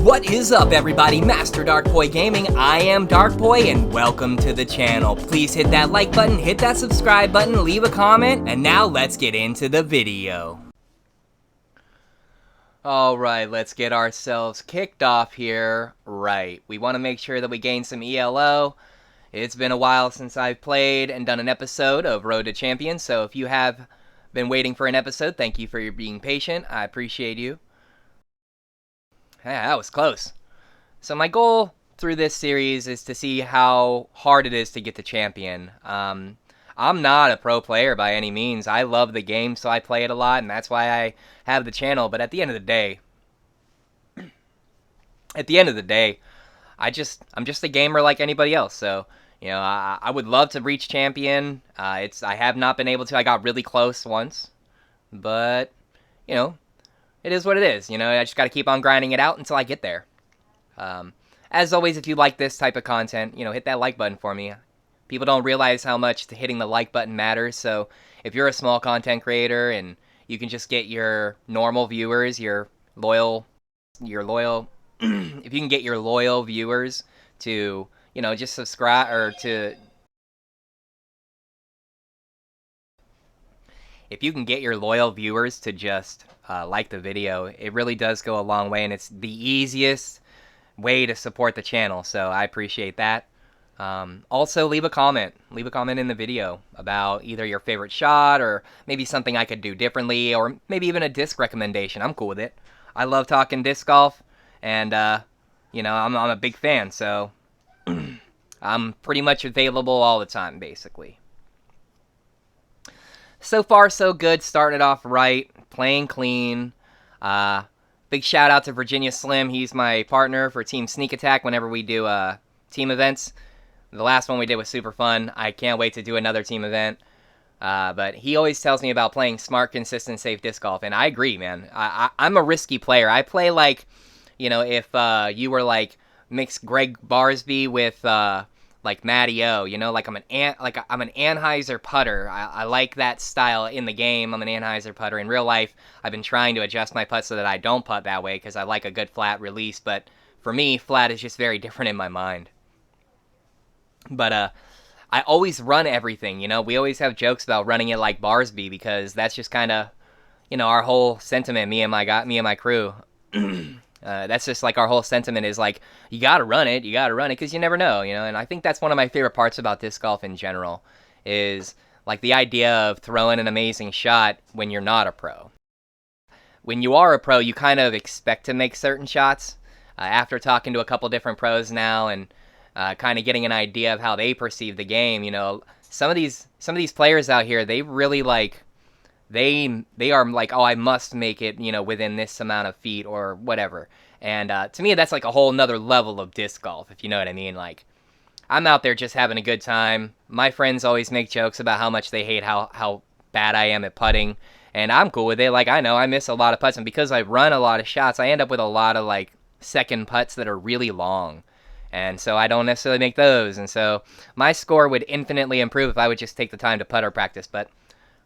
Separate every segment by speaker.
Speaker 1: What is up, everybody? Master Darkpoi Gaming. I am Darkpoi, and welcome to the channel. Please hit that like button, hit that subscribe button, leave a comment, and now let's get into the video. Alright, let's get ourselves kicked off here. Right, we want to make sure that we gain some ELO. It's been a while since I've played and done an episode of Road to Champions, so if you have been waiting for an episode, thank you for being patient. I appreciate you. Yeah, that was close. So my goal through this series is to see how hard it is to get to champion. I'm not a pro player by any means. I love the game, so I play it a lot, and that's why I have the channel. But at the end of the day, I'm just a gamer like anybody else. So you know, I would love to reach champion. I have not been able to. I got really close once, but you know, it is what it is. You know, I just got to keep on grinding it out until I get there. As always, if you like this type of content, you know, hit that like button for me. People don't realize how much hitting the like button matters. So if you're a small content creator and you can just get your normal viewers, your loyal, if you can get your loyal viewers to, you know, just subscribe or to, if you can get your loyal viewers to just like the video, it really does go a long way, and it's the easiest way to support the channel, so I appreciate that. Also, leave a comment in the video about either your favorite shot or maybe something I could do differently, or maybe even a disc recommendation. I'm cool with it. I love talking disc golf, and you know, I'm a big fan, so I'm pretty much available all the time, basically. So far, so good. Started off right, playing clean. Big shout out to Virginia Slim. He's my partner for Team Sneak Attack whenever we do team events. The last one we did was super fun. I can't wait to do another team event. But he always tells me about playing smart, consistent, safe disc golf, and I agree, man. I'm a risky player. I play like, you know, if you were like mix Greg Barsby with like Matty O, you know, like I'm an Anheuser putter. I like that style in the game. I'm an Anheuser putter. In real life, I've been trying to adjust my putt so that I don't putt that way because I like a good flat release. But for me, flat is just very different in my mind. But I always run everything. You know, we always have jokes about running it like Barsby because that's just kind of, you know, our whole sentiment. Me and my crew. That's just like our whole sentiment is like, you gotta run it because you never know, you know. And I think that's one of my favorite parts about disc golf in general is like the idea of throwing an amazing shot when you're not a pro. When you are a pro, you kind of expect to make certain shots. After talking to a couple different pros now and kind of getting an idea of how they perceive the game, you know, some of these players out here, they really like. They are like, oh, I must make it, you know, within this amount of feet or whatever. And to me, that's like a whole nother level of disc golf, if you know what I mean. Like, I'm out there just having a good time. My friends always make jokes about how much they hate how bad I am at putting. And I'm cool with it. Like, I know I miss a lot of putts. And because I run a lot of shots, I end up with a lot of, like, second putts that are really long. And so I don't necessarily make those. And so my score would infinitely improve if I would just take the time to putter practice. But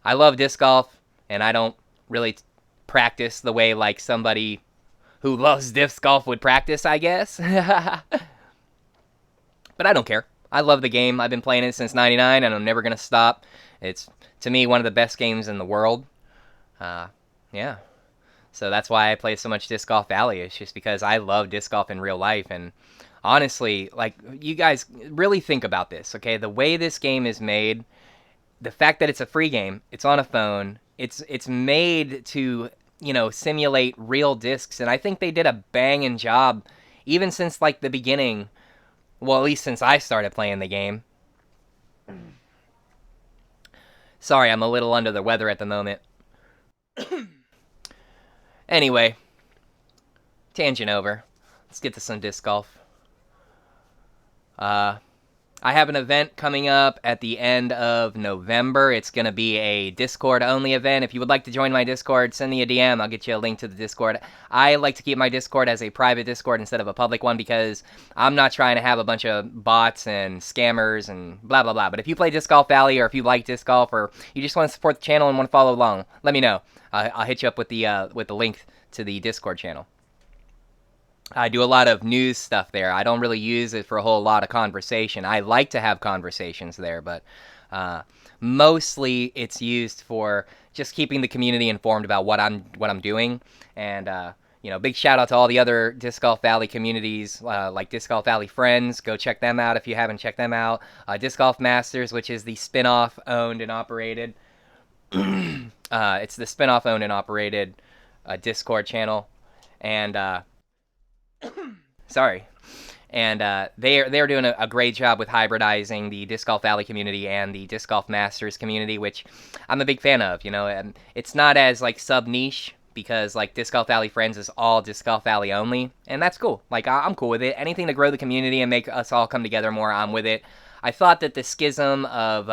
Speaker 1: I love disc golf, and I don't really practice the way like somebody who loves disc golf would practice, I guess. But I don't care. I love the game. I've been playing it since '99, and I'm never going to stop. It's, to me, one of the best games in the world. Yeah. So that's why I play so much Disc Golf Valley. It's just because I love disc golf in real life. And honestly, like, you guys really think about this, okay? The way this game is made, the fact that it's a free game, it's on a phone, it's made to, you know, simulate real discs, and I think they did a banging job even since like the beginning. Well, at least since I started playing the game. Sorry, I'm a little under the weather at the moment. Anyway, tangent over. Let's get to some disc golf. I have an event coming up at the end of November. It's going to be a Discord only event. If you would like to join my Discord, send me a DM. I'll get you a link to the Discord. I like to keep my Discord as a private Discord instead of a public one because I'm not trying to have a bunch of bots and scammers and blah, blah, blah. But if you play Disc Golf Valley or if you like Disc Golf or you just want to support the channel and want to follow along, let me know. I'll hit you up with the link to the Discord channel. I do a lot of news stuff there. I don't really use it for a whole lot of conversation. I like to have conversations there, but mostly it's used for just keeping the community informed about what I'm doing. And big shout out to all the other Disc Golf Valley communities, like Disc Golf Valley Friends. Go check them out if you haven't checked them out. Disc Golf Masters, which is the spin-off owned and operated. It's the spin-off owned and operated Discord channel, and sorry. And they're doing a great job with hybridizing the Disc Golf Valley community and the Disc Golf Masters community, which I'm a big fan of. And it's not as like sub niche because like Disc Golf Valley Friends is all Disc Golf Valley only, and that's cool. Like I'm cool with it. Anything to grow the community and make us all come together more, I'm with it. I thought that the schism of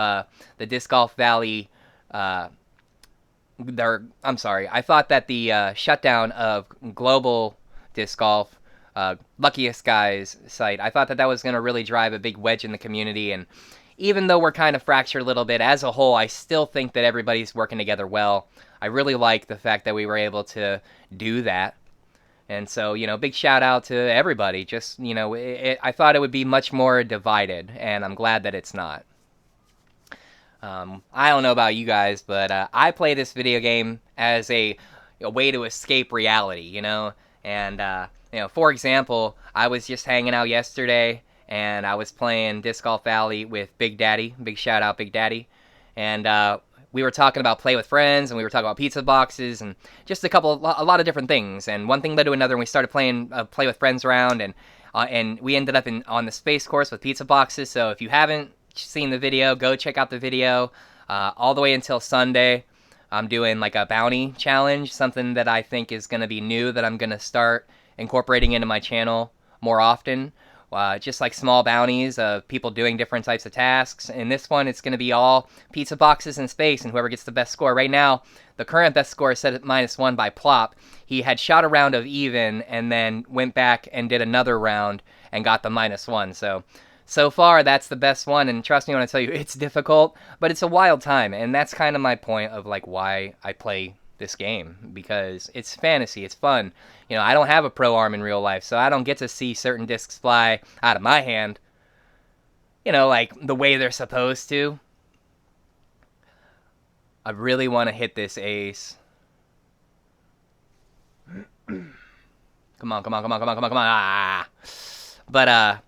Speaker 1: the Disc Golf Valley, I thought that the shutdown of Global Disc Golf, Luckiest Guys site, I thought that was going to really drive a big wedge in the community. And even though we're kind of fractured a little bit, as a whole, I still think that everybody's working together well. I really like the fact that we were able to do that. And so, big shout out to everybody. Just, I thought it would be much more divided, and I'm glad that it's not. I don't know about you guys, but I play this video game as a way to escape reality, And, for example, I was just hanging out yesterday, and I was playing Disc Golf Valley with Big Daddy. Big shout out, Big Daddy. And we were talking about play with friends, and we were talking about pizza boxes, and just a lot of different things. And one thing led to another, and we started playing play with friends around, and we ended up on the space course with pizza boxes. So if you haven't seen the video, go check out the video. All the way until Sunday, I'm doing like a bounty challenge, something that I think is going to be new that I'm going to start incorporating into my channel more often. Just like small bounties of people doing different types of tasks. In this one, it's going to be all pizza boxes in space, and whoever gets the best score. Right now, the current best score is set at -1 by Plop. He had shot a round of even and then went back and did another round and got the -1. So far, that's the best one, and trust me when I tell you, it's difficult, but it's a wild time, and that's kind of my point of like why I play this game, because it's fantasy, it's fun. I don't have a pro arm in real life, so I don't get to see certain discs fly out of my hand, like the way they're supposed to. I really want to hit this ace. Come on. Ah. But,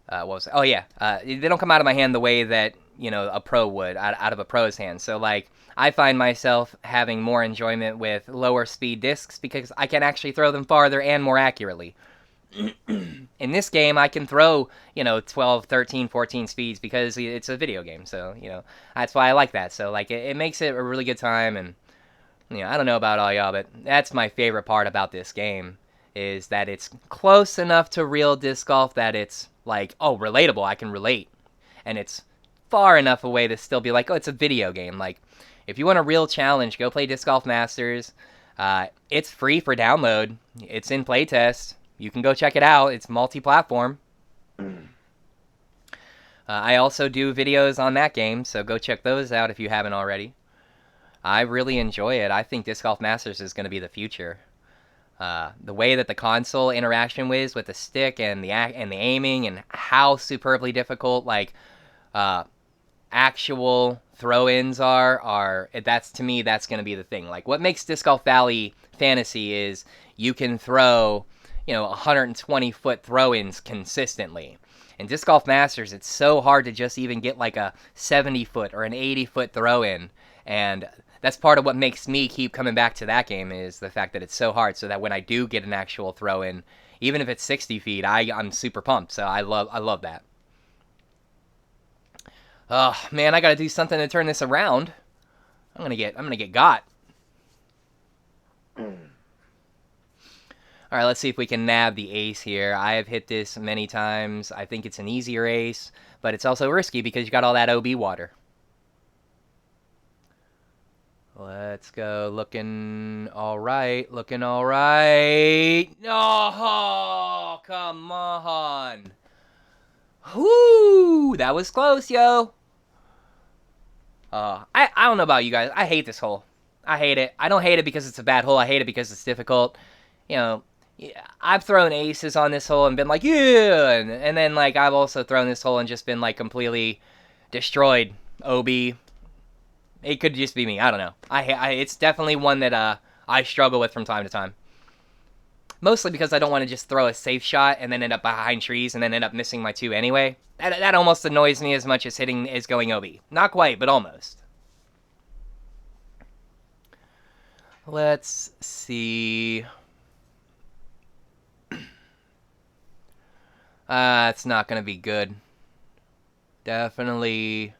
Speaker 1: what was it? Oh, yeah. They don't come out of my hand the way that, a pro would, out of a pro's hand. So, like, I find myself having more enjoyment with lower speed discs because I can actually throw them farther and more accurately. In this game, I can throw, 12, 13, 14 speeds because it's a video game. So, that's why I like that. So, like, it makes it a really good time. And, I don't know about all y'all, but that's my favorite part about this game is that it's close enough to real disc golf that it's like, oh, relatable, I can relate. And it's far enough away to still be like, oh, it's a video game. Like, if you want a real challenge, go play Disc Golf Masters. It's free for download. It's in playtest. You can go check it out. It's multi-platform. I also do videos on that game, so go check those out if you haven't already. I really enjoy it. I think Disc Golf Masters is going to be the future. The way that the console interaction is with the stick and the aiming and how superbly difficult actual throw-ins are that's, to me, that's going to be the thing. Like, what makes Disc Golf Valley fantasy is you can throw 120-foot throw-ins consistently. In Disc Golf Masters, it's so hard to just even get like a 70-foot or an 80-foot throw-in, and that's part of what makes me keep coming back to that game is the fact that it's so hard, so that when I do get an actual throw-in, even if it's 60 feet, I'm super pumped. So I love that. Oh man, I gotta do something to turn this around. I'm gonna get got. All right, let's see if we can nab the ace here. I have hit this many times. I think it's an easier ace, but it's also risky because you got all that OB water. Let's go. Looking all right. Looking all right. Oh, come on. Whoo! That was close, yo. I don't know about you guys. I hate this hole. I hate it. I don't hate it because it's a bad hole. I hate it because it's difficult. You know, yeah, I've thrown aces on this hole and been like, yeah, and then like I've also thrown this hole and just been like completely destroyed. OB. It could just be me. I don't know. It's definitely one that I struggle with from time to time. Mostly because I don't want to just throw a safe shot and then end up behind trees and then end up missing my two anyway. That almost annoys me as much as going OB. Not quite, but almost. Let's see. It's not going to be good. Definitely.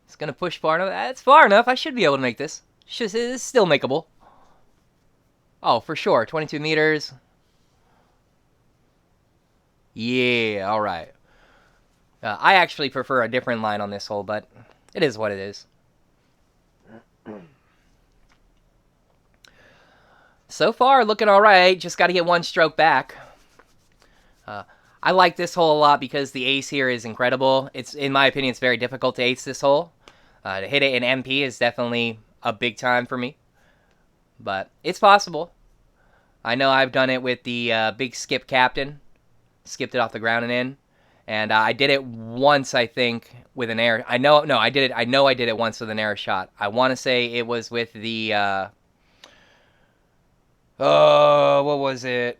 Speaker 1: It's going to push far enough. It's far enough. I should be able to make this. It's still makeable. Oh, for sure. 22 meters. Yeah, all right. I actually prefer a different line on this hole, but it is what it is. So far, looking all right. Just got to get one stroke back. I like this hole a lot because the ace here is incredible. In my opinion, it's very difficult to ace this hole. To hit it in MP is definitely a big time for me. But it's possible. I know I've done it with the big skip captain. Skipped it off the ground and in. And I did it once, I think, with an air. I know I did it once with an air shot. I want to say it was with the what was it?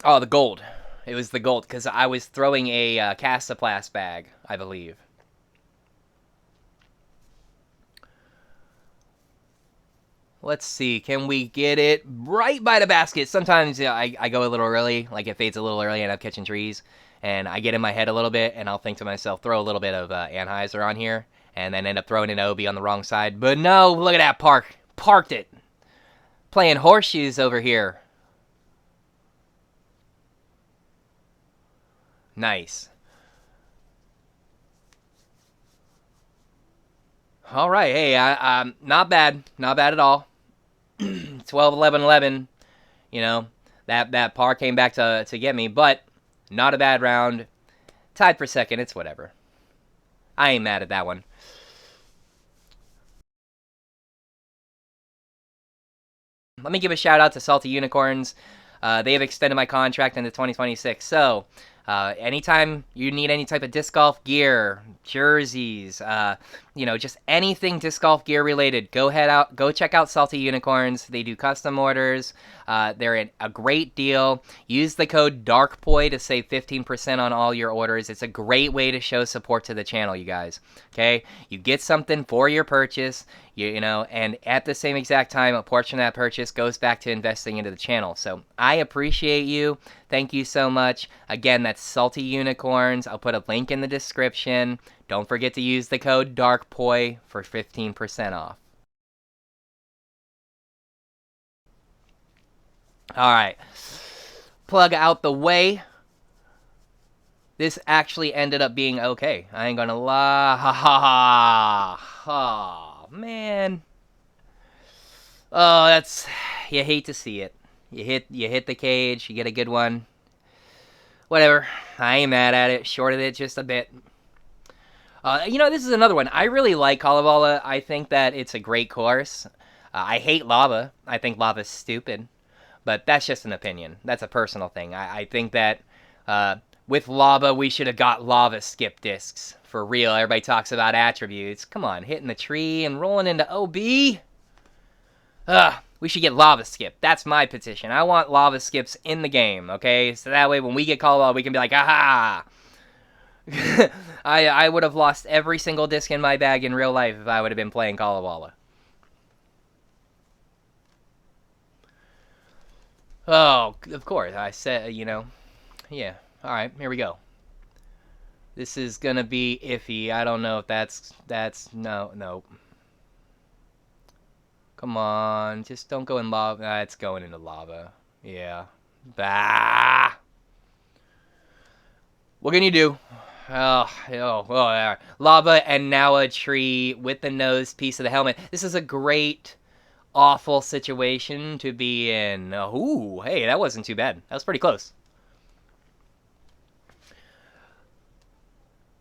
Speaker 1: Oh, the gold. It was the gold because I was throwing a Castaplast bag, I believe. Let's see. Can we get it right by the basket? Sometimes I go a little early, like it fades a little early and I'm catching trees. And I get in my head a little bit and I'll think to myself, throw a little bit of Anheuser on here. And then end up throwing an OB on the wrong side. But no, look at that park. Parked it. Playing horseshoes over here. Nice. All right. Hey, not bad. Not bad at all. 12, 11, 11. You know, that par came back to get me. But not a bad round. Tied for second. It's whatever. I ain't mad at that one. Let me give a shout out to Salty Unicorns. They have extended my contract into 2026. So, anytime you need any type of disc golf gear, jerseys, just anything disc golf gear related, go check out Salty Unicorns. They do custom orders. They're a great deal. Use the code Darkpoi to save 15% on all your orders. It's a great way to show support to the channel, you guys. Okay, you get something for your purchase. And at the same exact time, a portion of that purchase goes back to investing into the channel. So I appreciate you. Thank you so much. Again, that's Salty Unicorns. I'll put a link in the description. Don't forget to use the code Darkpoi for 15% off. All right. Plug out the way. This actually ended up being okay. I ain't gonna lie. Ha ha ha. Oh, man. Oh, you hate to see it. You hit the cage, you get a good one. Whatever. I ain't mad at it. Shorted it just a bit. This is another one. I really like Kalevala. I think that it's a great course. I hate lava. I think lava's stupid. But that's just an opinion. That's a personal thing. I think that with lava, we should have got lava skip discs. For real. Everybody talks about attributes. Come on, hitting the tree and rolling into OB. We should get lava skip. That's my petition. I want lava skips in the game, okay? So that way when we get Kalevala, we can be like, aha! I would have lost every single disc in my bag in real life if I would have been playing Kalevala. Oh, of course. I said, yeah. All right, here we go. This is gonna be iffy. I don't know if that's no. Come on, just don't go in lava. It's going into lava. Yeah. Bah. What can you do? Yeah. Lava and now a tree with the nose piece of the helmet. This is a great, awful situation to be in. Ooh, hey, that wasn't too bad. That was pretty close.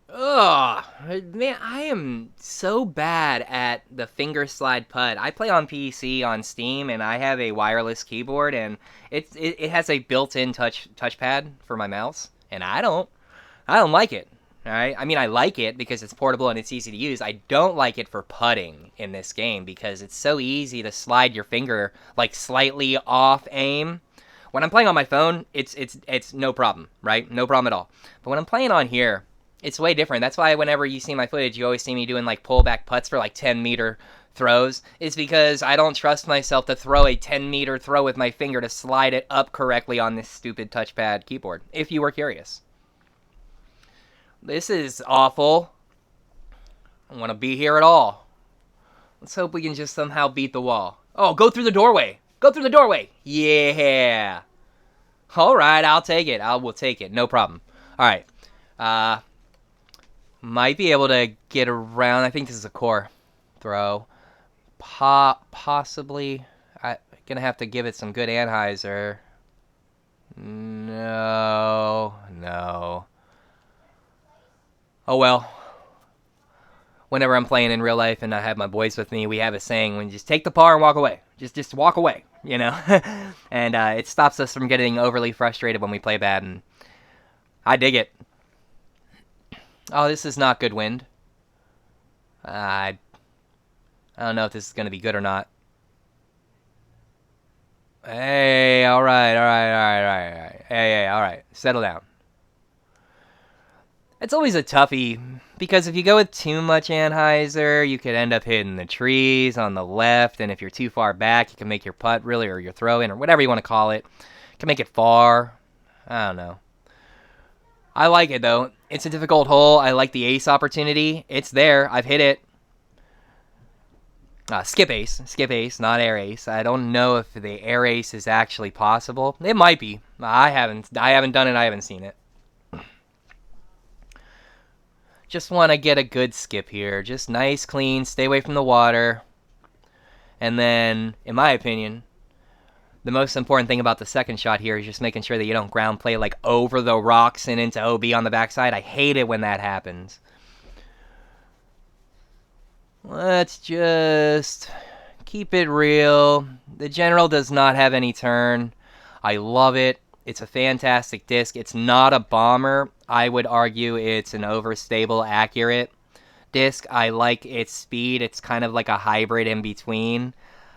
Speaker 1: Ugh, man, I am so bad at the finger slide putt. I play on PC on Steam, and I have a wireless keyboard, and it has a built-in touchpad for my mouse, and I don't like it. All right, I mean I like it because it's portable and it's easy to use. I don't like it for putting in this game because it's so easy to slide your finger like slightly off aim. When I'm playing on my phone, it's no problem, right? No problem at all. But when I'm playing on here, it's way different. That's why whenever you see my footage, you always see me doing like pullback putts for like 10-meter throws. Is because I don't trust myself to throw a 10-meter throw with my finger to slide it up correctly on this stupid touchpad keyboard. If you were curious. This is awful. I don't want to be here at all. Let's hope we can just somehow beat the wall. Oh, go through the doorway. Go through the doorway. Yeah. All right, I'll take it. We'll take it. No problem. All right. Might be able to get around. I think this is a core throw. Possibly. I'm going to have to give it some good Anheuser. No. Oh well. Whenever I'm playing in real life and I have my boys with me, we have a saying: when you just take the par and walk away. Just walk away, you know? And it stops us from getting overly frustrated when we play bad, and I dig it. Oh, this is not good wind. I don't know if this is going to be good or not. Hey, all right. Hey, all right. Settle down. It's always a toughie, because if you go with too much Anheuser, you could end up hitting the trees on the left, and if you're too far back, you can make your putt, really, or your throw in, or whatever you want to call it. You can make it far. I don't know. I like it, though. It's a difficult hole. I like the ace opportunity. It's there. I've hit it. Skip ace, not air ace. I don't know if the air ace is actually possible. It might be. I haven't done it. I haven't seen it. Just want to get a good skip here. Just nice, clean, stay away from the water. And then, in my opinion, the most important thing about the second shot here is just making sure that you don't ground play like over the rocks and into OB on the backside. I hate it when that happens. Let's just keep it real. The General does not have any turn. I love it. It's a fantastic disc. It's not a bomber. I would argue it's an overstable, accurate disc. I like its speed. It's kind of like a hybrid in between.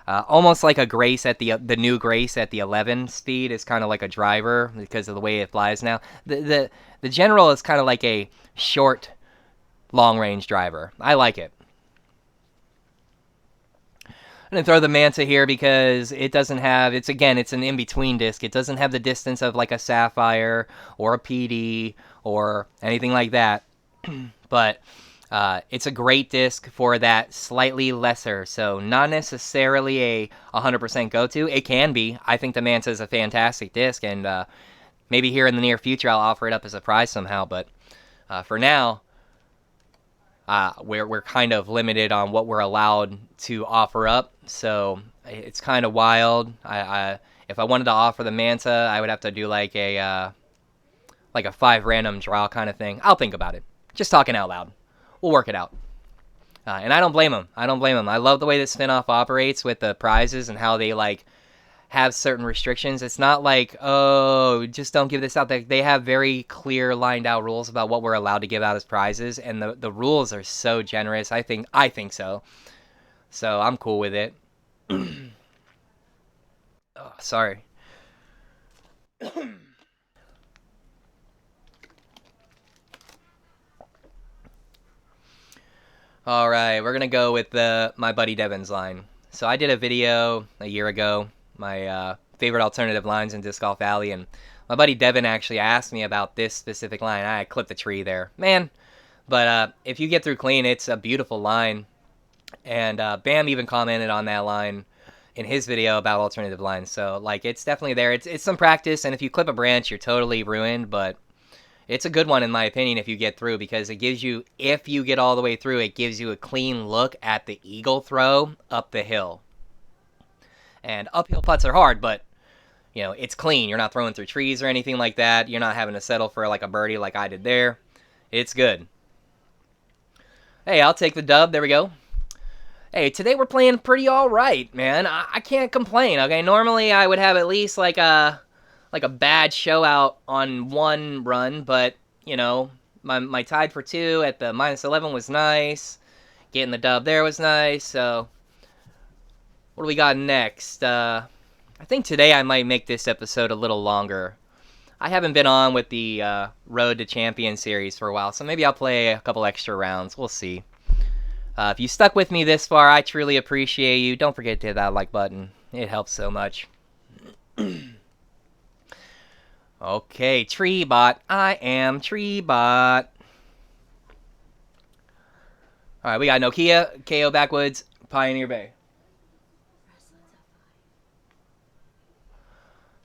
Speaker 1: Almost like a Grace at the new Grace at the 11 speed is kind of like a driver because of the way it flies now. The General is kind of like a short, long-range driver. I like it. I'm going to throw the Manta here because it doesn't have, it's an in-between disc. It doesn't have the distance of like a Sapphire or a PD or anything like that. But it's a great disc for that slightly lesser. So not necessarily a 100% go-to. It can be. I think the Manta is a fantastic disc, and maybe here in the near future I'll offer it up as a prize somehow. But for now, we're kind of limited on what we're allowed to offer up, so it's kind of wild. If I wanted to offer the Manta, I would have to do like a 5 random draw kind of thing. I'll think about it. Just talking out loud. We'll work it out. And I don't blame them. I love the way this spinoff operates with the prizes and how they like have certain restrictions. It's not like, oh, just don't give this out. They have very clear lined out rules about what we're allowed to give out as prizes, and the rules are so generous. I think so. So I'm cool with it. Oh, sorry. All right, we're gonna go with my buddy Devin's line. So I did a video a year ago, my favorite alternative lines in Disc Golf Alley, and my buddy Devin actually asked me about this specific line. I clipped the tree there, man. But if you get through clean, it's a beautiful line. And Bam even commented on that line in his video about alternative lines. So like it's definitely there. It's some practice, and if you clip a branch, you're totally ruined. But it's a good one in my opinion if you get through, because it gives you, if you get all the way through, it gives you a clean look at the eagle throw up the hill. And uphill putts are hard, but you know, it's clean. You're not throwing through trees or anything like that. You're not having to settle for like a birdie like I did there. It's good. Hey, I'll take the dub. There we go. Hey, today we're playing pretty all right, man. I can't complain. Okay, normally I would have at least like a bad show out on one run, but you know, my tied for 2 at the -11 was nice. Getting the dub there was nice. So what do we got next? I think today I might make this episode a little longer. I haven't been on with the Road to Champion series for a while, so maybe I'll play a couple extra rounds. We'll see. If you stuck with me this far, I truly appreciate you. Don't forget to hit that like button. It helps so much. Okay, Treebot. I am Treebot. Alright, we got Nokia, KO Backwoods, Pioneer Bay.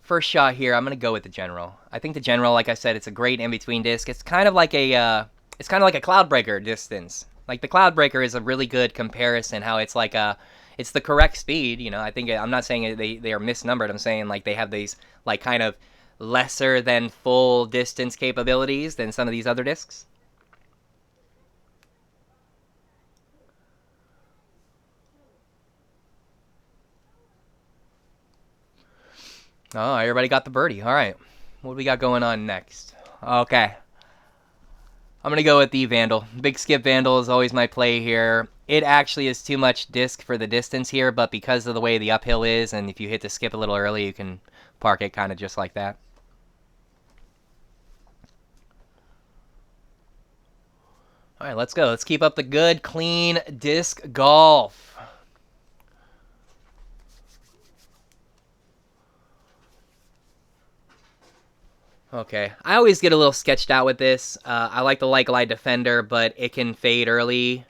Speaker 1: First shot here, I'm gonna go with the General. I think the General, like I said, it's a great in-between disc. It's kind of like a Cloudbreaker distance. Like the Cloudbreaker is a really good comparison. How it's like it's the correct speed. You know, I think I'm not saying they are misnumbered. I'm saying like they have these like kind of lesser than full distance capabilities than some of these other discs. Oh, everybody got the birdie. All right. What do we got going on next? Okay. I'm going to go with the Vandal. Big Skip Vandal is always my play here. It actually is too much disc for the distance here, but because of the way the uphill is, and if you hit the skip a little early, you can park it kind of just like that. All right, let's go. Let's keep up the good, clean disc golf. Okay, I always get a little sketched out with this. I like the Glide Defender, but it can fade early.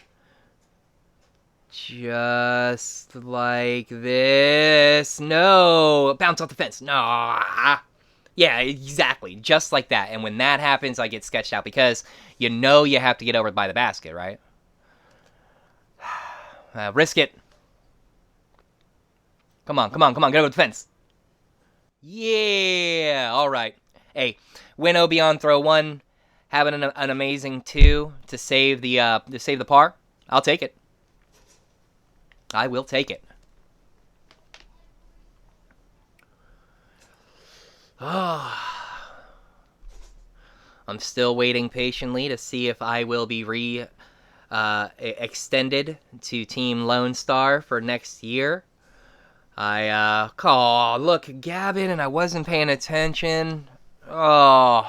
Speaker 1: Just like this. No! Bounce off the fence. No! Yeah, exactly. Just like that. And when that happens, I get sketched out because you know you have to get over by the basket, right? Risk it. Come on, come on, come on. Get over the fence. Yeah! Alright. Hey, winnow beyond throw 1, having an amazing 2 to save the par. I'll take it. I will take it. I'm still waiting patiently to see if I will be extended to Team Lone Star for next year. Oh, look, Gavin, and I wasn't paying attention. Oh.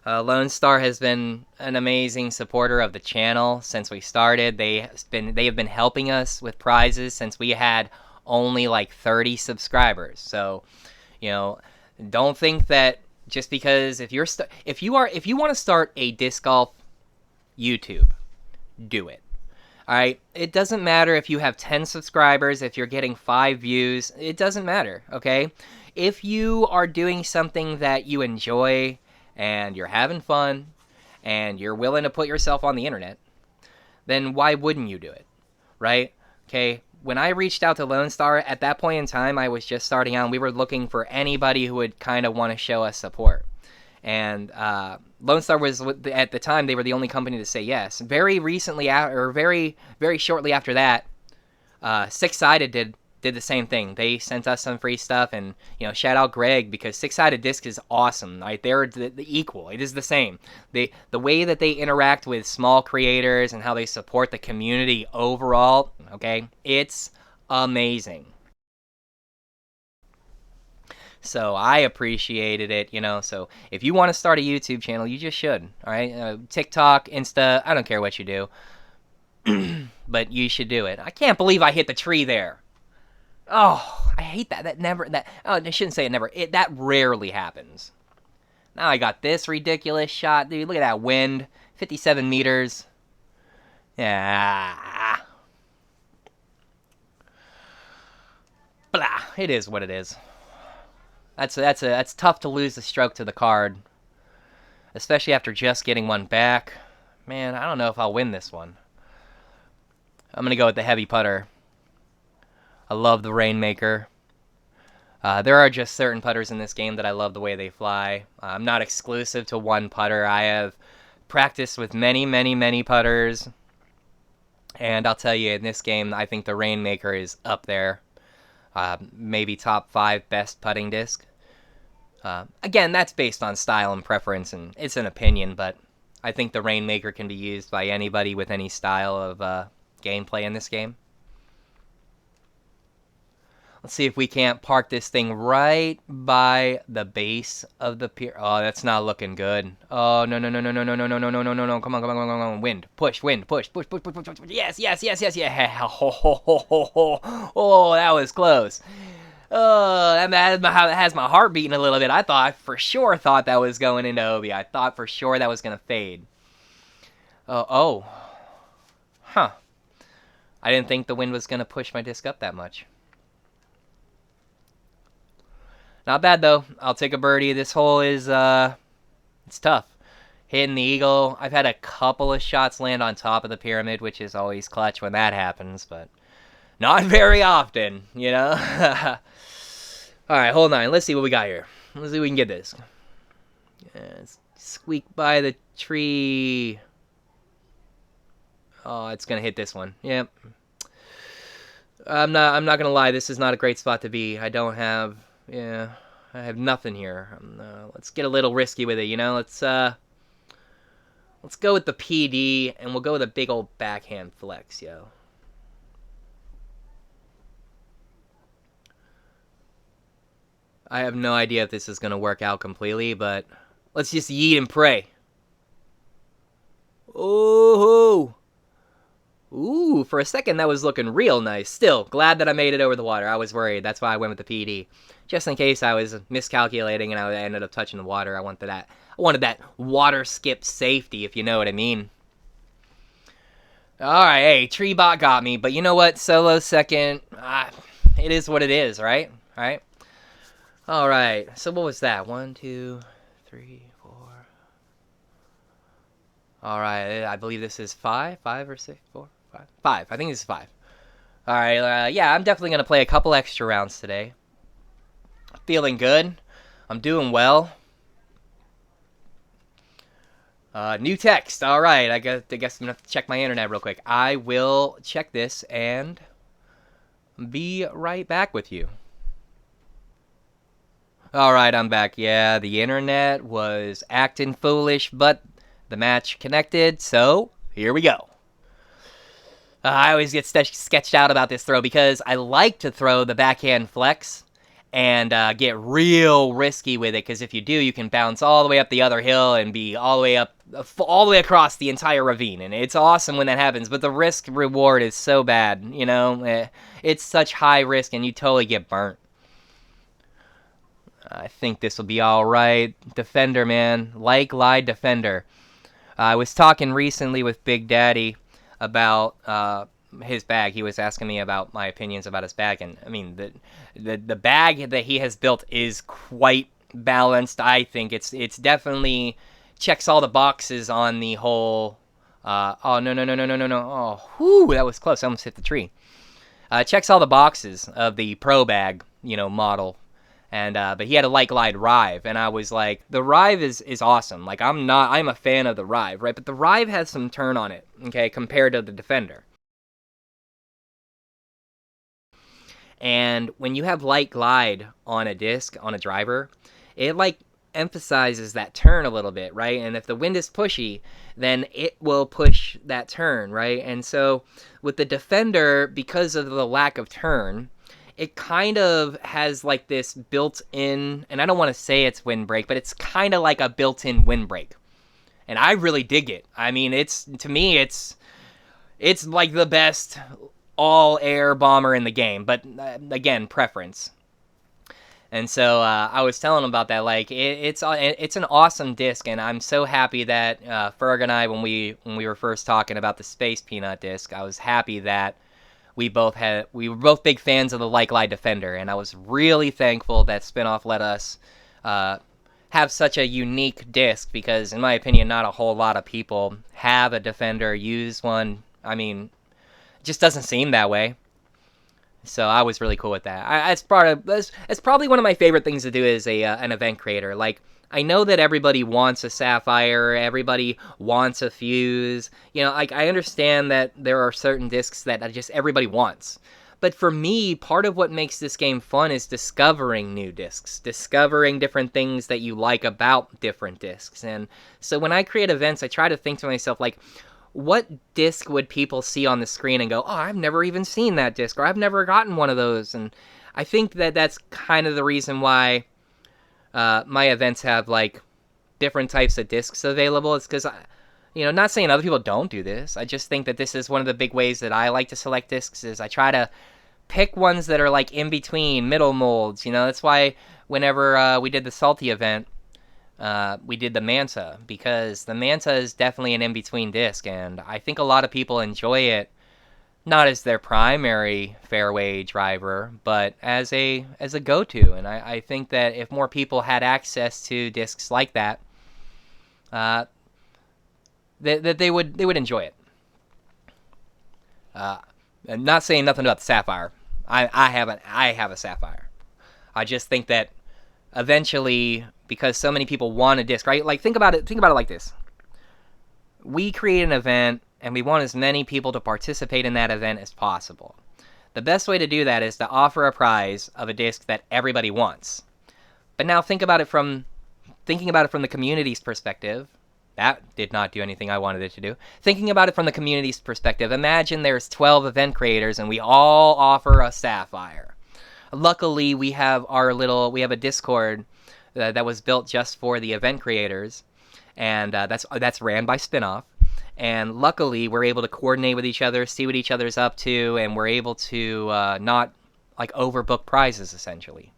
Speaker 1: Lone Star has been an amazing supporter of the channel since we started. They have been helping us with prizes since we had only like 30 subscribers. So, you know, don't think that just because if you want to start a disc golf YouTube, do it. All right, it doesn't matter if you have 10 subscribers, if you're getting 5 views, it doesn't matter, okay? If you are doing something that you enjoy and you're having fun and you're willing to put yourself on the internet, then why wouldn't you do it, right? Okay, when I reached out to Lone Star, at that point in time, I was just starting out, and we were looking for anybody who would kind of want to show us support. And Lone Star was, at the time, they were the only company to say yes. Very recently, or very shortly after that, Six Sided did the same thing. They sent us some free stuff, and you know, shout out Greg, because Six Sided Disc is awesome. Right, they're the equal. It is the same. The way that they interact with small creators and how they support the community overall, okay, it's amazing. So I appreciated it, you know. So if you want to start a YouTube channel, you just should. All right, TikTok, Insta, I don't care what you do, but you should do it. I can't believe I hit the tree there. Oh, I hate that. Oh, I shouldn't say it never. That rarely happens. Now I got this ridiculous shot, dude. Look at that wind. 57 meters. Yeah. it is what it is. That's tough to lose a stroke to the card, especially after just getting one back. Man, I don't know if I'll win this one. I'm gonna go with the heavy putter. I love the Rainmaker. There are just certain putters in this game that I love the way they fly. I'm not exclusive to one putter. I have practiced with many, many, many putters. And I'll tell you, in this game, I think the Rainmaker is up there. Maybe top 5 best putting disc. Again, that's based on style and preference, and it's an opinion, but I think the Rainmaker can be used by anybody with any style of gameplay in this game. Let's see if we can't park this thing right by the base of the pier. Oh, that's not looking good. Oh, no, no, no, no, no, no, no, no, no, no, no, no, no. Come on, come on, come on, come on. Wind. Push, wind, push, push, push, push, push, push. Yes, yes, yes, yes, yeah. Oh, that was close. Oh, that has my heart beating a little bit. I for sure thought that was going into Obi. I thought for sure that was going to fade. Oh. Huh. I didn't think the wind was going to push my disc up that much. Not bad, though. I'll take a birdie. This hole is, it's tough. Hitting the eagle. I've had a couple of shots land on top of the pyramid, which is always clutch when that happens, but not very often, you know? Alright, hold on. Let's see what we got here. Let's see if we can get this. Yeah, squeak by the tree. Oh, it's going to hit this one. Yep. I'm not gonna lie, this is not a great spot to be. I have nothing here. Let's get a little risky with it, you know. Let's go with the PD, and we'll go with a big old backhand flex, yo. I have no idea if this is gonna work out completely, but let's just yeet and pray. Ooh. Ooh, for a second that was looking real nice. Still, glad that I made it over the water. I was worried. That's why I went with the PD. Just in case I was miscalculating and I ended up touching the water. I wanted that water skip safety, if you know what I mean. Alright, hey, tree bot got me. But you know what? Solo second. It is what it is, right? Alright. Alright, so what was that? 1, 2, 3, 4. Alright, I believe this is 5 or 6, 4. 5. I think this is 5. Alright, yeah, I'm definitely going to play a couple extra rounds today. Feeling good. I'm doing well. New text. Alright, I guess I'm going to have to check my internet real quick. I will check this and be right back with you. Alright, I'm back. Yeah, the internet was acting foolish, but the match connected, so here we go. I always get sketched out about this throw because I like to throw the backhand flex and get real risky with it, because if you do, you can bounce all the way up the other hill and be all the way across the entire ravine, and it's awesome when that happens, but the risk reward is so bad, you know? It's such high risk, and you totally get burnt. I think this will be alright. Defender, man. Glide defender. I was talking recently with Big Daddy about his bag. He was asking me about my opinions about his bag, and I mean the bag that he has built is quite balanced. I think it's definitely checks all the boxes on the whole. Oh no. Oh, whoo, that was close. I almost hit the tree. Checks all the boxes of the Pro bag, model. And but he had a light glide Rive, and I was like, the Rive is awesome. Like, I'm a fan of the Rive, right? But the Rive has some turn on it, okay, compared to the Defender. And when you have light glide on a disc, on a driver, it like emphasizes that turn a little bit, right? And if the wind is pushy, then it will push that turn, right? And so with the Defender, because of the lack of turn, it kind of has like this built-in, and I don't want to say it's windbreak, but it's kind of like a built-in windbreak. And I really dig it. I mean, to me, it's like the best all-air bomber in the game, but again, preference. And so I was telling him about that. Like, it's an awesome disc, and I'm so happy that Ferg and I, when we were first talking about the Space Peanut disc, I was happy that we were both big fans of the Like Lie Defender, and I was really thankful that Spinoff let us uh, have such a unique disc because, in my opinion, not a whole lot of people have a Defender, use one. I mean, it just doesn't seem that way. So I was really cool with that. It's probably one of my favorite things to do as an event creator. Like, I know that everybody wants a Sapphire, everybody wants a Fuse. You know, like, I understand that there are certain discs that just everybody wants. But for me, part of what makes this game fun is discovering new discs, discovering different things that you like about different discs. And so when I create events, I try to think to myself, like, what disc would people see on the screen and go, oh, I've never even seen that disc, or I've never gotten one of those. And I think that that's kind of the reason why my events have, like, different types of discs available. It's because, not saying other people don't do this. I just think that this is one of the big ways that I like to select discs is I try to pick ones that are, like, in between, middle molds. That's why whenever we did the Salty event, we did the Manta, because the Manta is definitely an in-between disc, and I think a lot of people enjoy it, not as their primary fairway driver, but as a go-to. And I think that if more people had access to discs like that, that they would enjoy it. I'm not saying nothing about the Sapphire. I have a Sapphire. I just think that eventually, because so many people want a disc, right? Like, think about it like this. We create an event, and we want as many people to participate in that event as possible. The best way to do that is to offer a prize of a disc that everybody wants. But now thinking about it from the community's perspective, that did not do anything I wanted it to do. Thinking about it from the community's perspective, imagine there's 12 event creators, and we all offer a Sapphire. Luckily, we have a Discord that was built just for the event creators, and that's ran by Spinoff. And luckily, we're able to coordinate with each other, see what each other's up to, and we're able to not, like, overbook prizes, essentially.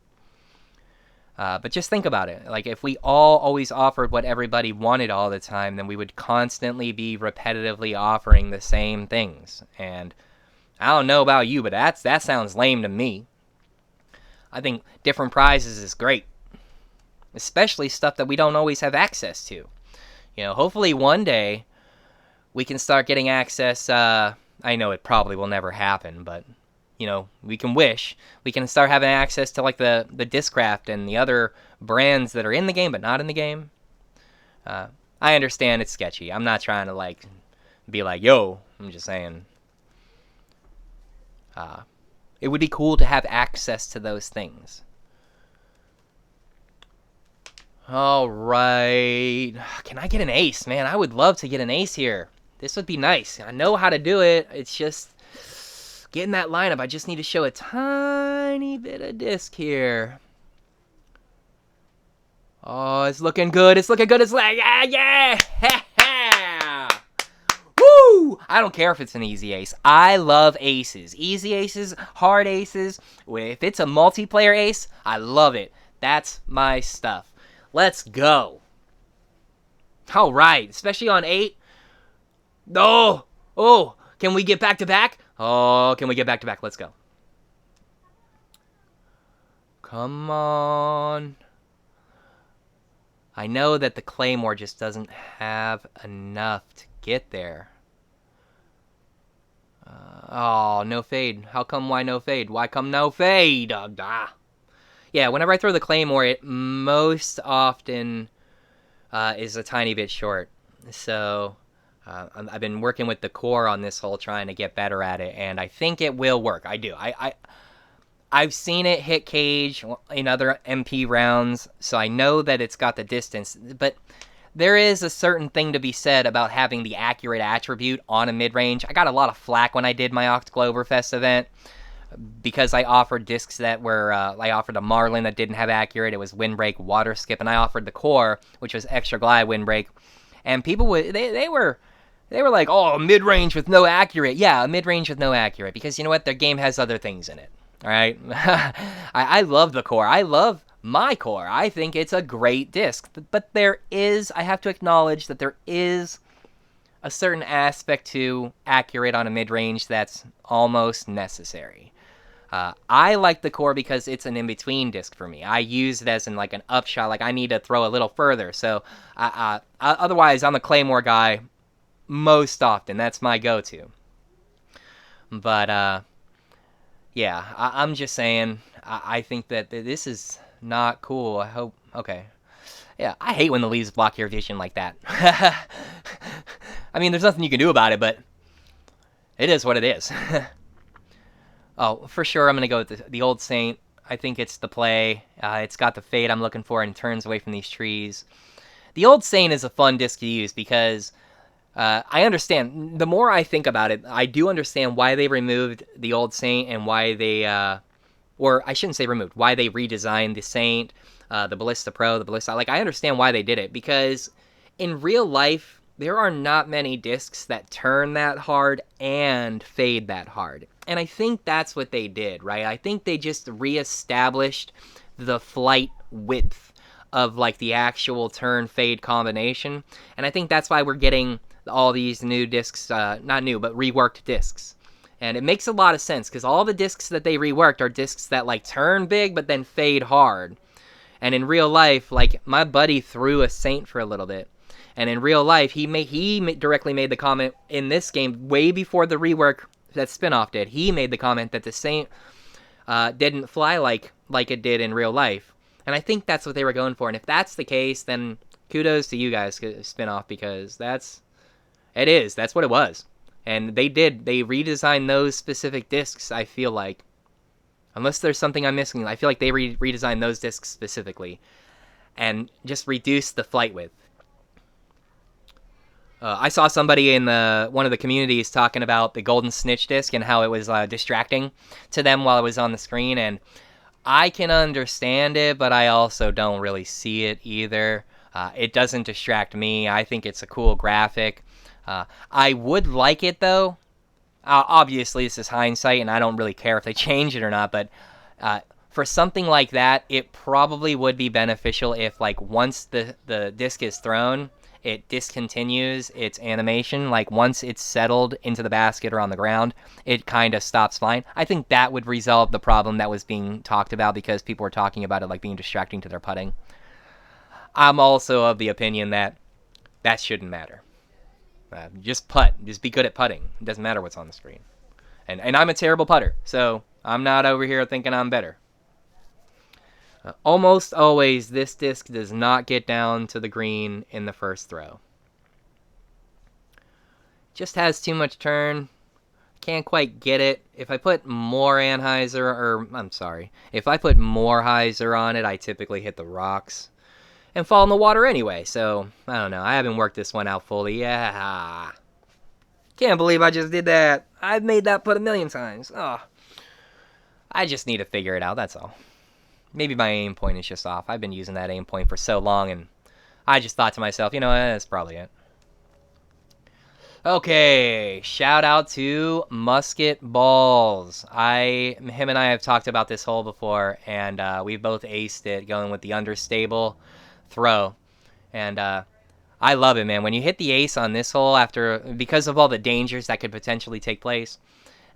Speaker 1: But just think about it. Like, if we all always offered what everybody wanted all the time, then we would constantly be repetitively offering the same things. And I don't know about you, but that sounds lame to me. I think different prizes is great, especially stuff that we don't always have access to. Hopefully one day we can start getting access. I know it probably will never happen, but we can wish. We can start having access to, like, the Discraft and the other brands that are in the game but not in the game. I understand it's sketchy. I'm not trying to, like, be like, yo. I'm just saying. It would be cool to have access to those things. All right. Can I get an ace, man? I would love to get an ace here. This would be nice. I know how to do it. It's just getting that lineup. I just need to show a tiny bit of disc here. Oh, it's looking good. It's looking good. It's like, yeah. Woo! I don't care if it's an easy ace. I love aces. Easy aces, hard aces. If it's a multiplayer ace, I love it. That's my stuff. Let's go. All right, especially on 8. Oh, can we get back to back? Oh, can we get back to back? Let's go. Come on. I know that the Claymore just doesn't have enough to get there. Oh, no fade. How come why no fade? Why come no fade? Yeah, whenever I throw the Claymore, it most often is a tiny bit short. So I've been working with the core on this hole, trying to get better at it, and I think it will work. I do. I've seen it hit cage in other MP rounds, so I know that it's got the distance. But there is a certain thing to be said about having the accurate attribute on a mid-range. I got a lot of flack when I did my Oktoberfest event because I offered discs that were, I offered a Marlin that didn't have accurate. It was Windbreak, Water Skip, and I offered the core, which was Extra Glide Windbreak. And people would, they were like, oh, mid-range with no accurate. Yeah, a mid-range with no accurate, because you know what? Their game has other things in it. All right? I love the core. I love my core. I think it's a great disc. But there is, I have to acknowledge that there is a certain aspect to accurate on a mid-range that's almost necessary. I like the core because it's an in-between disc for me. I use it as in like an upshot, like I need to throw a little further. So otherwise, I'm a Claymore guy most often. That's my go-to. But yeah, I'm just saying, I think that this is not cool. I hope, okay. Yeah, I hate when the leaves block your vision like that. I mean, there's nothing you can do about it, but it is what it is. Oh, for sure, I'm going to go with the Old Saint. I think it's the play. It's got the fade I'm looking for and turns away from these trees. The Old Saint is a fun disc to use because I understand. The more I think about it, I do understand why they removed the Old Saint and why they, or I shouldn't say removed, why they redesigned the Saint, the Ballista Pro, the Ballista. Like, I understand why they did it because in real life, there are not many discs that turn that hard and fade that hard. And I think that's what they did, right? I think they just reestablished the flight width of like the actual turn fade combination. And I think that's why we're getting all these new discs, not new, but reworked discs. And it makes a lot of sense because all the discs that they reworked are discs that like turn big but then fade hard. And in real life, like my buddy threw a Saint for a little bit. And in real life, he directly made the comment in this game way before the rework that Spinoff did. He made the comment that the Saint didn't fly like it did in real life. And I think that's what they were going for. And if that's the case, then kudos to you guys, Spinoff, because that's what it was. And they redesigned those specific discs, I feel like. Unless there's something I'm missing, I feel like they redesigned those discs specifically. And just reduced the flight width. I saw somebody in one of the communities talking about the Golden Snitch disc and how it was distracting to them while it was on the screen, and I can understand it, but I also don't really see it either. It doesn't distract me. I think it's a cool graphic. I would like it, though. Obviously, this is hindsight, and I don't really care if they change it or not, but for something like that, it probably would be beneficial if, like, once the disc is thrown, it discontinues its animation. Like, once it's settled into the basket or on the ground, it kind of stops flying. I think that would resolve the problem that was being talked about because people were talking about it like being distracting to their putting. I'm also of the opinion that shouldn't matter. Just putt. Just be good at putting. It doesn't matter what's on the screen. And I'm a terrible putter, so I'm not over here thinking I'm better. Almost always, this disc does not get down to the green in the first throw. Just has too much turn. Can't quite get it. If I put more if I put more hyzer on it, I typically hit the rocks and fall in the water anyway. So, I don't know. I haven't worked this one out fully. Yeah. Can't believe I just did that. I've made that putt a million times. Oh. I just need to figure it out, that's all. Maybe my aim point is just off. I've been using that aim point for so long, and I just thought to myself, that's probably it. Okay, shout out to Musket Balls. Him and I have talked about this hole before, and we both aced it going with the understable throw. And I love it, man. When you hit the ace on this hole because of all the dangers that could potentially take place,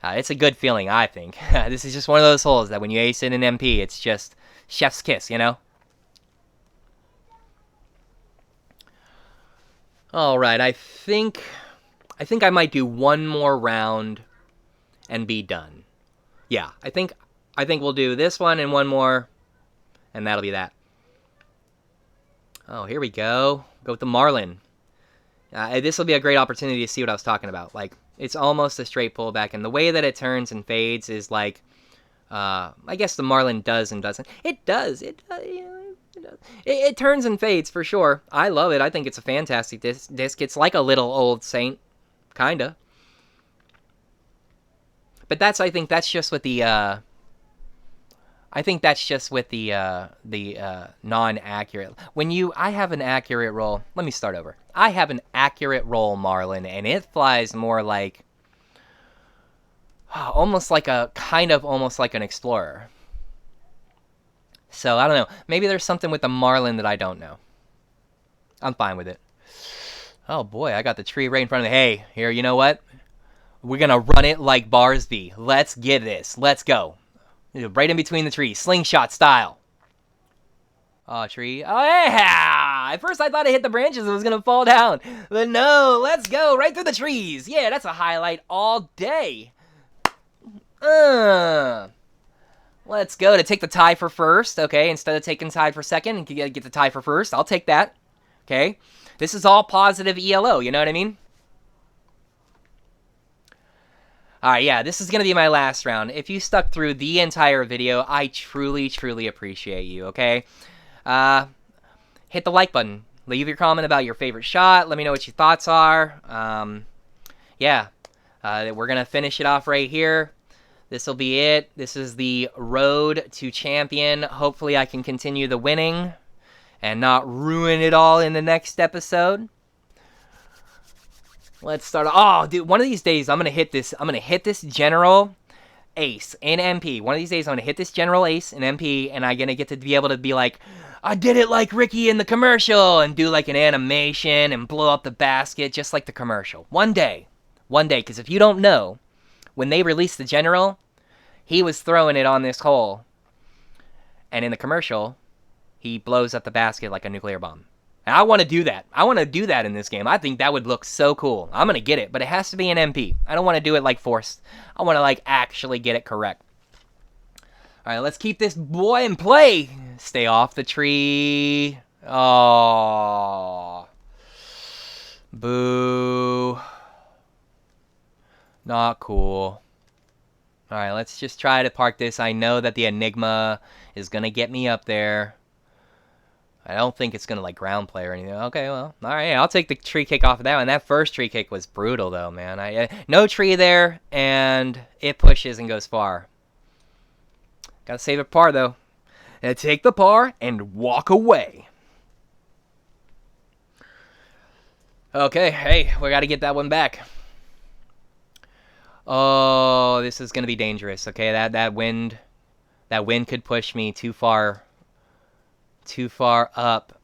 Speaker 1: it's a good feeling, I think. This is just one of those holes that when you ace it in MP, it's just chef's kiss, All right, I think I might do one more round and be done. Yeah, I think we'll do this one and one more, and that'll be that. Oh, here we go. Go with the Marlin. This will be a great opportunity to see what I was talking about. Like, it's almost a straight pullback, and the way that it turns and fades is like, I guess the Marlin does and doesn't. It does. It does. It turns and fades for sure. I love it. I think it's a fantastic disc. It's like a little Old Saint, kinda. But I think that's just with the non-accurate. I have an accurate roll. Let me start over. I have an accurate roll Marlin, and it flies more like almost like an Explorer. So I don't know. Maybe there's something with the Marlin that I don't know. I'm fine with it. Oh boy, I got the tree right in front of me. Hey, here, you know what? We're gonna run it like Barsby. Let's get this. Let's go. Right in between the trees, slingshot style. Oh, tree. Oh, yeah! At first I thought I hit the branches and it was gonna fall down. But no, let's go. Right through the trees. Yeah, that's a highlight all day. Let's go to take the tie for first. Okay, instead of taking tie for second and get the tie for first, I'll take that. Okay, this is all positive ELO, you know what I mean? Alright, yeah, this is going to be my last round. If you stuck through the entire video, I truly, truly appreciate you, okay? Hit the like button. Leave your comment about your favorite shot. Let me know what your thoughts are. Yeah, we're going to finish it off right here. This will be it. This is the road to champion. Hopefully I can continue the winning and not ruin it all in the next episode. Let's start. Oh, dude, one of these days I'm gonna hit this. I'm gonna hit this general ace in MP. One of these days I'm gonna hit this general ace in MP, and I'm gonna get to be able to be like, I did it like Ricky in the commercial, and do like an animation and blow up the basket just like the commercial. One day, because if you don't know, when they released the general, he was throwing it on this hole, and in the commercial, he blows up the basket like a nuclear bomb. And I want to do that. I want to do that in this game. I think that would look so cool. I'm going to get it, but it has to be an MP. I don't want to do it like forced. I want to like actually get it correct. All right, let's keep this boy in play. Stay off the tree. Oh. Boo. Not cool. All right, let's just try to park this. I know that the Enigma is going to get me up there. I don't think it's going to, like, ground play or anything. Okay, well, all right, I'll take the tree kick off of that one. That first tree kick was brutal, though, man. No tree there, and it pushes and goes far. Got to save a par, though. And take the par and walk away. Okay, hey, we got to get that one back. Oh, this is going to be dangerous, okay? That wind could push me too far up,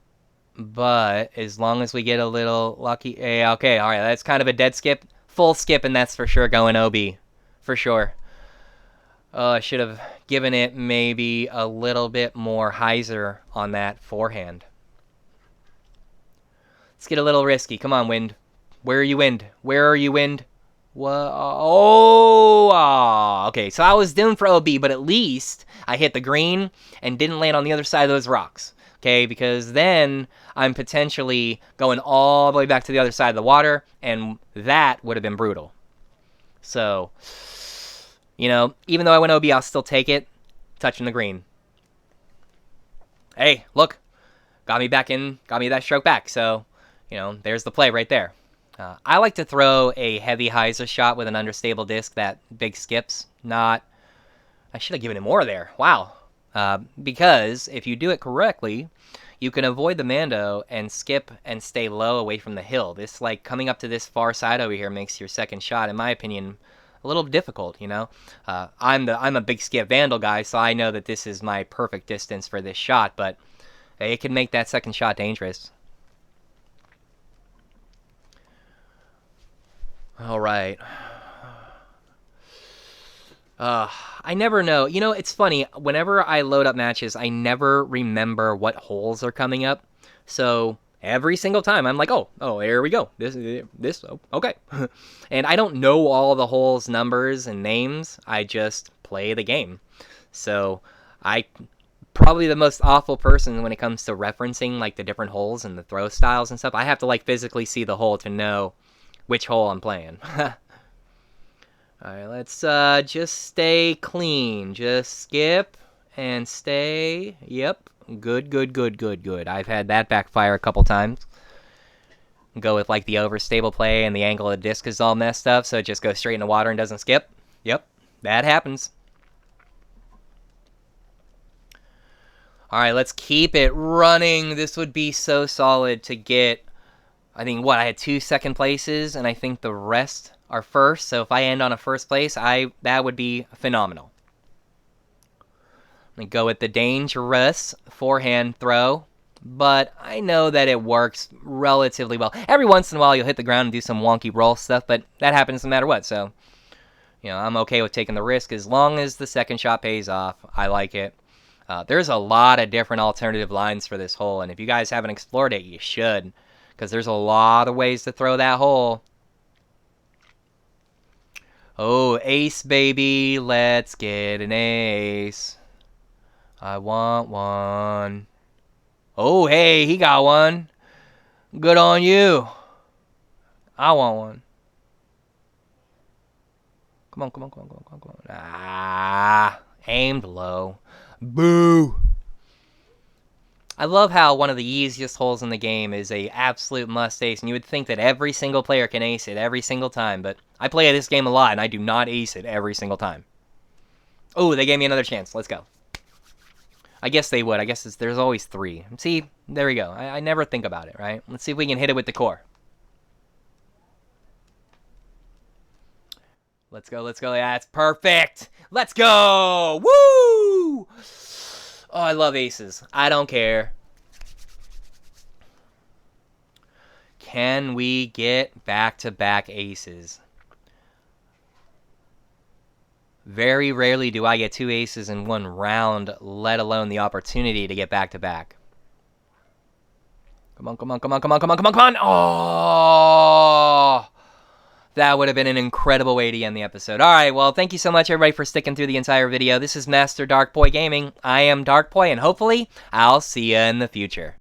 Speaker 1: but as long as we get a little lucky. Okay, all right, that's kind of a dead skip, full skip, and that's for sure going OB, for sure. Oh, I should have given it maybe a little bit more hyzer on that forehand. Let's get a little risky. Come on, wind. Where are you, wind? Where are you, wind? What? Oh, okay. So I was doomed for OB, but at least I hit the green and didn't land on the other side of those rocks. Okay, because then I'm potentially going all the way back to the other side of the water, and that would have been brutal. So, you know, even though I went OB, I'll still take it, touching the green. Hey, look, got me that stroke back. So, you know, there's the play right there. I like to throw a heavy hyzer shot with an understable disc that big skips. I should have given it more there. Wow. Because if you do it correctly, you can avoid the Mando and skip and stay low away from the hill. This, like, coming up to this far side over here makes your second shot, in my opinion, a little difficult, you know? I'm a big skip Vandal guy, so I know that this is my perfect distance for this shot, but it can make that second shot dangerous. All right. I never know. You know, it's funny. Whenever I load up matches, I never remember what holes are coming up. So every single time, I'm like, oh, here we go. This, okay. And I don't know all the holes, numbers, and names. I just play the game. So I probably the most awful person when it comes to referencing like the different holes and the throw styles and stuff. I have to like physically see the hole to know which hole I'm playing. Alright, let's just stay clean. Just skip and stay. Yep. Good. I've had that backfire a couple times. Go with like the overstable play and the angle of the disc is all messed up, so it just goes straight in the water and doesn't skip. Yep, that happens. Alright, let's keep it running. This would be so solid to get, I think, I had 2 second places, and I think the rest are first. So if I end on a first place, that would be phenomenal. I'm going to go with the dangerous forehand throw. but I know that it works relatively well. Every once in a while, you'll hit the ground and do some wonky roll stuff, but that happens no matter what, so, I'm okay with taking the risk as long as the second shot pays off. I like it. There's a lot of different alternative lines for this hole, and if you guys haven't explored it, you should, because there's a lot of ways to throw that hole. Oh, ace, baby. Let's get an ace. I want one. Oh, hey, he got one. Good on you. I want one. Come on, come on, come on, come on, come on. Ah, aimed low. Boo. I love how one of the easiest holes in the game is a absolute must ace, and you would think that every single player can ace it every single time, but I play this game a lot, and I do not ace it every single time. Oh, they gave me another chance. Let's go. I guess they would. I guess there's always 3. See, there we go. I never think about it, right? Let's see if we can hit it with the core. Let's go, let's go. Yeah, it's perfect. Let's go. Woo! Oh, I love aces. I don't care. Can we get back-to-back aces? Very rarely do I get 2 aces in one round, let alone the opportunity to get back-to-back. Come on, come on, come on, come on, come on, come on, come on. Oh! That would have been an incredible way to end the episode. All right, well, thank you so much, everybody, for sticking through the entire video. This is Master Darkpoi Gaming. I am Darkpoi, and hopefully, I'll see you in the future.